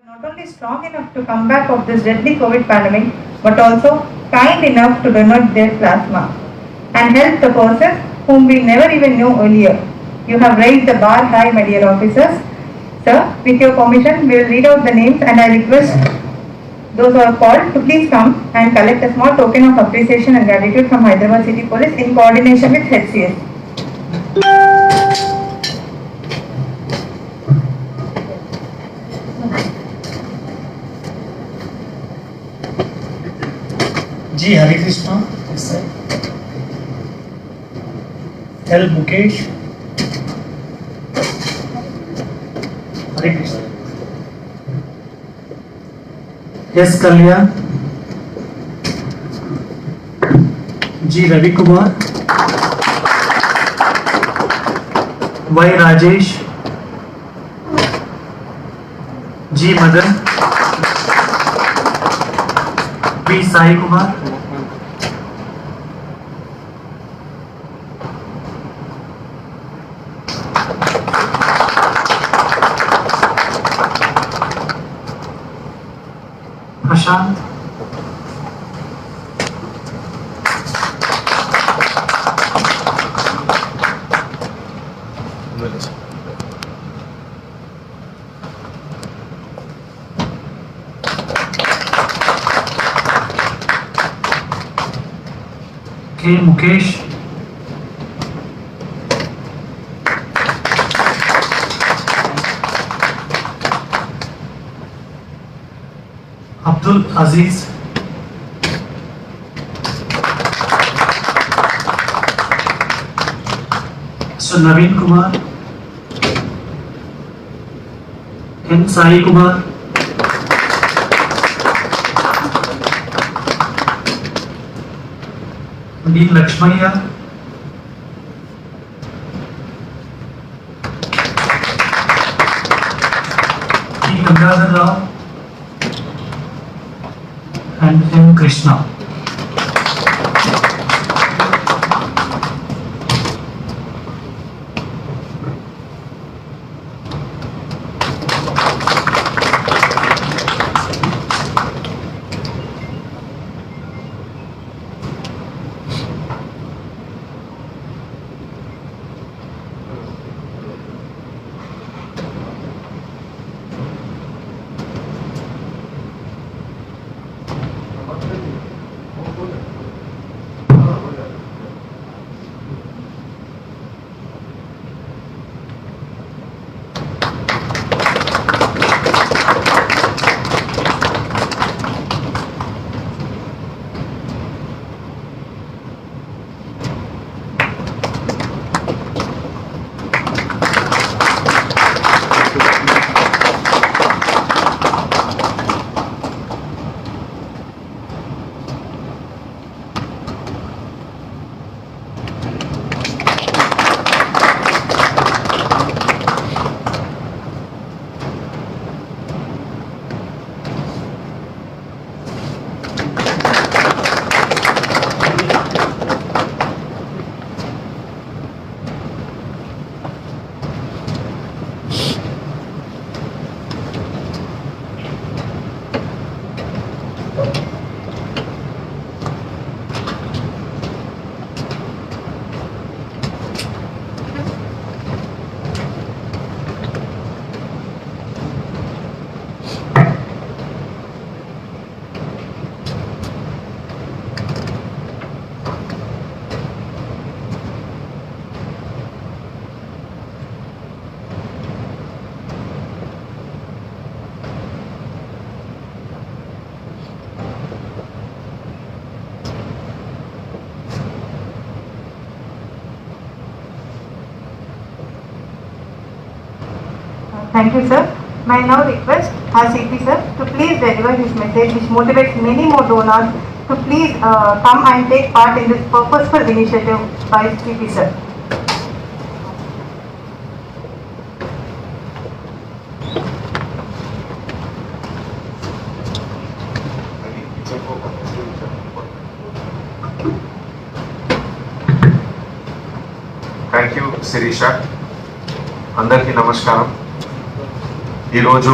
Not only strong enough to come back of this deadly COVID pandemic, but also kind enough to donate their plasma and help the person whom we never even knew earlier. You have raised the bar high, my dear officers. Sir, with your permission, we will read out the names and I request those who are called to please come and collect a small token of appreciation and gratitude from Hyderabad City Police in coordination with HCS. जी हरे कृष्णा इस साइड L Mukesh Hare Krishna S Kalyan G Ravi Kumar Y Rajesh G Madan B Sai Kumar Prashanth K Mukesh Abdul Aziz so Naveen Kumar N Sai Kumar D Lakshmaiah D Gangadhar Rao and M. Krishna. Thank you, sir. May I now request our CP sir to please deliver his message which motivates many more donors to please come and take part in this purposeful initiative by CP sir. Thank you, Sirisha. అందరికీ నమస్కారం. ఈరోజు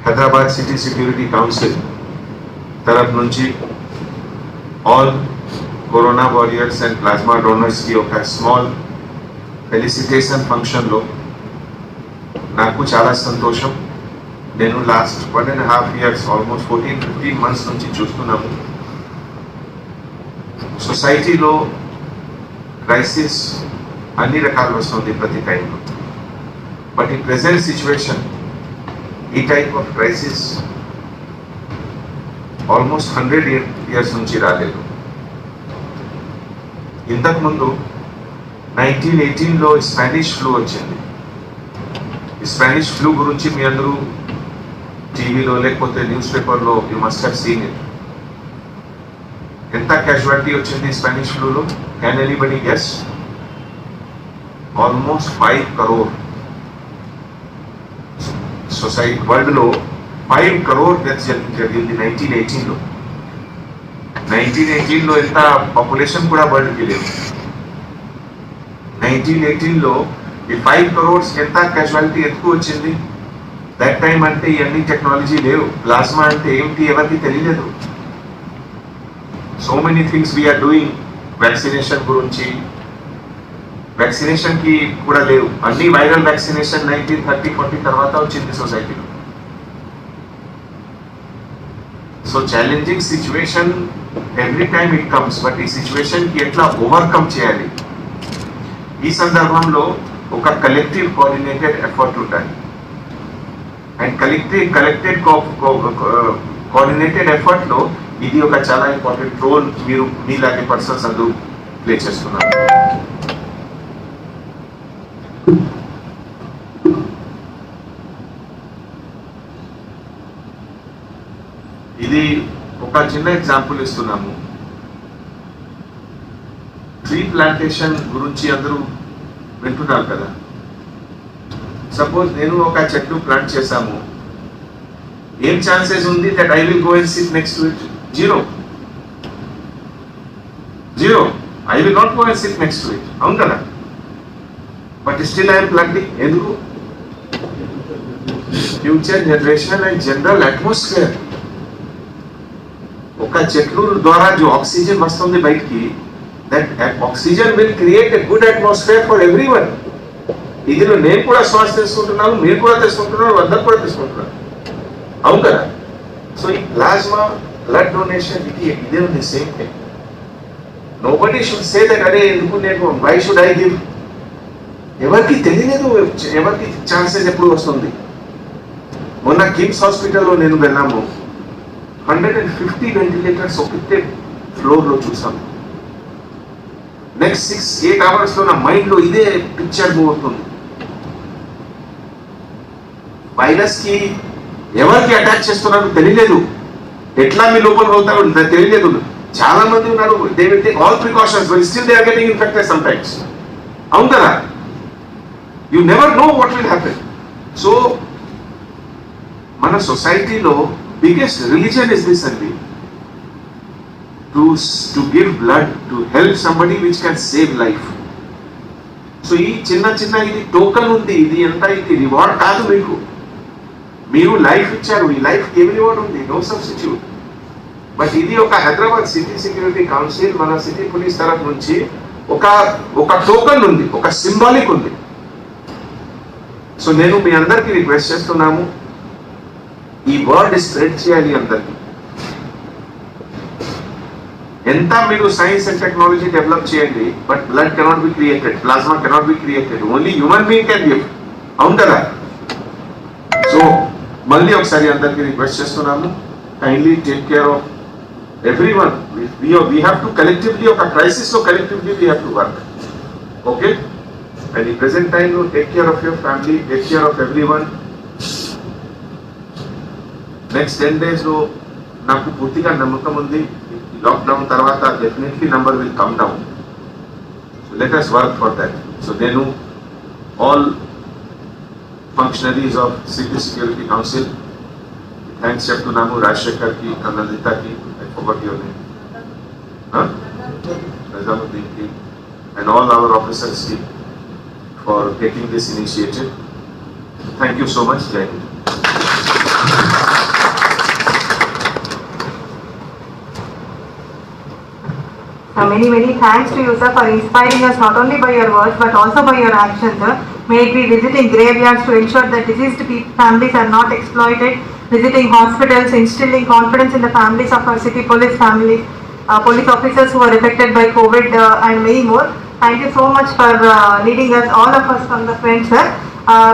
Hyderabad city security council తరఫు నుంచి all corona warriors and plasma డోనర్స్కి ఒక small felicitation ఫంక్షన్లో నాకు చాలా సంతోషం. నేను లాస్ట్ 1.5 years ఆల్మోస్ట్ 14-15 months నుంచి చూస్తున్నాము. సొసైటీలో క్రైసిస్ అన్ని రకాలు వస్తుంది ప్రతి టైంలో. బట్ ఈ ప్రెసెంట్ సిచ్యువేషన్, ఈ type of crisis almost 100 years నుంచి రాలేదు. ఇంతకుముందు 1918లో స్పానిష్ ఫ్లూ వచ్చింది. ఈ స్పానిష్ ఫ్లూ గురించి మీ అందరూ టీవీలో లేకపోతే న్యూస్ పేపర్లో you must have seen it. ఎంత క్యాజువాలిటీ వచ్చింది స్పానిష్ ఫ్లూలో? Can anybody guess? Almost 5 crore. Society వరల్డ్లో 5 crore డెత్స్ జరిగింది 1918లో. 1918లో ఎంత పాపులేషన్ కూడా వరల్డ్కి లేదు. 1918లో ఈ 5 crores ఎంత క్యాజువాలిటీ ఎక్కువ వచ్చింది. దట్ టైం అంటే ఇవన్నీ టెక్నాలజీ లేవు. ప్లాస్మా అంటే ఏమిటి ఎవరికి తెలియలేదు. So many things we are doing. Vaccination గురించి, వ్యాక్సినేషన్ కి కూడా లేవు. అన్ని వైరల్ వ్యాక్సినేషన్ 1930-40 తర్వాత వచ్చింది సొసైటీలో. So challenging situation every time it comes. But ఈ సిచ్యువేషన్ కి ఎట్లా ఓవర్కమ్ చేయాలి, ఈ సందర్భంలో ఒక కలెక్టివ్ కోఆర్డినేటెడ్ ఎఫర్ట్ ఉండాలి. అండ్ కలెక్టెడ్ కోఆర్డినేటెడ్ ఎఫర్ట్ లో ఇది ఒక చాలా ఇంపార్టెంట్ రోల్ మీరు మీలాంటి పర్సన్స్ అందరూ ప్లే చేస్తున్నారు. ఇది ఒక చిన్న ఎగ్జాంపుల్ ఇస్తున్నాము. ట్రీ ప్లాంటేషన్ గురించి అందరూ వింటున్నారు కదా. సపోజ్ నేను ఒక చెట్టు ప్లాంట్ చేశాము, ఏం ఛాన్సెస్ ఉంది that I will go and sit next to it? Zero. I will not go and sit next to it. అవును కదా? But still I'm planting. ఎందుకు? Future generation and general atmosphere. ఒక చెట్లు ద్వారా जो ఆక్సిజన్ వస్తుంది బయటికి, that oxygen will create a good atmosphere for everyone. ఇదిలో నేను కూడా శ్వాస తీసుకుంటున్నాను, మీరు కూడా తీసుకుంటున్నారు, అందరూ కూడా తీసుకుంటున్నారు. అవును కదా? సో ఈ ప్లాస్మా బ్లడ్ డొనేషన్ ఇదే ఉంది, same thing. Nobody should say that అరే ఎందుకు నేను వై షుడ్ ఐ గివ్. ఎవరికి తెలియలేదు ఎవరికి ఛాన్సెస్ ఎప్పుడు వస్తుంది. మొన్న కిమ్స్ హాస్పిటల్లో నేను వెళ్ళాము, 150 వెంటిలేటర్స్ ఒకటే ఫ్లోర్లో చూసాము. నెక్స్ట్ 6-8 hours లో నా మైండ్ లో ఇదే పిక్చర్ మూవ్ అవుతుంది. వైరస్ కి ఎవరికి అటాక్ చేస్తున్నారో తెలియలేదు, ఎట్లా మీ లోపల అవుతారో తెలియలేదు. చాలా మంది ఉన్నారు, they will take all precautions but still they are getting infected some times. అవును కదా? You never know what will happen. So మన సొసైటీలో బిగ్గెస్ట్ రిలీజన్ ఇస్ దిస్ అండి, to give blood to help somebody which can save life. So ఈ చిన్న ఇది token ఉంది, ఇది ఎంత, ఇది రివార్డ్ కాదు. మీరు లైఫ్ ఇచ్చారు, ఈ లైఫ్ ఏమి రివార్డ్ ఉంది? No substitute. బట్ ఇది ఒక హైదరాబాద్ సిటీ సెక్యూరిటీ కౌన్సిల్, మన సిటీ పోలీస్ తరఫు నుంచి ఒక టోకన్ ఉంది, ఒక సింబాలిక్ ఉంది. సో నేను మీ అందరికీ రిక్వెస్ట్ చేస్తున్నాము, ఈ వర్డ్ స్ప్రెడ్ చేయాలి అందరికీ. ఎంత మీరు సైన్స్ అండ్ టెక్నాలజీ డెవలప్ చేయండి, but blood cannot be created, plasma cannot be created, only human being can give. అవును కదా? సో మళ్ళీ ఒకసారి అందరికీ రిక్వెస్ట్ చేస్తున్నాము, kindly take care of every one. We have to collectively, ఒక క్రైసిస్ లో collectively we have to work. Okay? And ఈ present టైంలో take care of your family, take care of every one. Next 10 days లో నాకు పూర్తిగా నమ్మకం ఉంది, lockdown తర్వాత definitely number will come down. So let us work for that. So నేను all functionaries of city security council thanks చెప్తున్నాము. రాజశేఖర్కి, కన్నదితకి, ఐ ఫర్గాట్ యువర్ నేమ్, Nizamuddinకి, and all our officers team for taking this initiative. Thank you so much. Jai Hind. Many thanks to you, sir, for inspiring us not only by your words but also by your actions, sir. May it be visiting graveyards to ensure that deceased families are not exploited, visiting hospitals, instilling confidence in the families of our city police families, police officers who are affected by COVID, and many more. Thank you so much for leading us, all of us from the front, sir.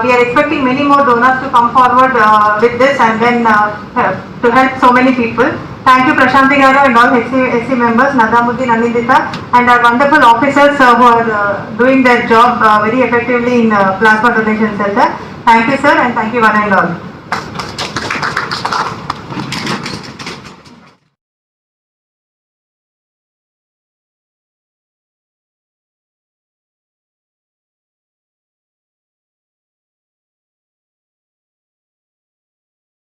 We are expecting many more donors to come forward with this and then to help so many people. Thank you, Prashanti Garu and all SC members, Nadamuddin, Anindita, and our wonderful officers who are doing their job very effectively in plasma donation center. Thank you, sir, and thank you one and all.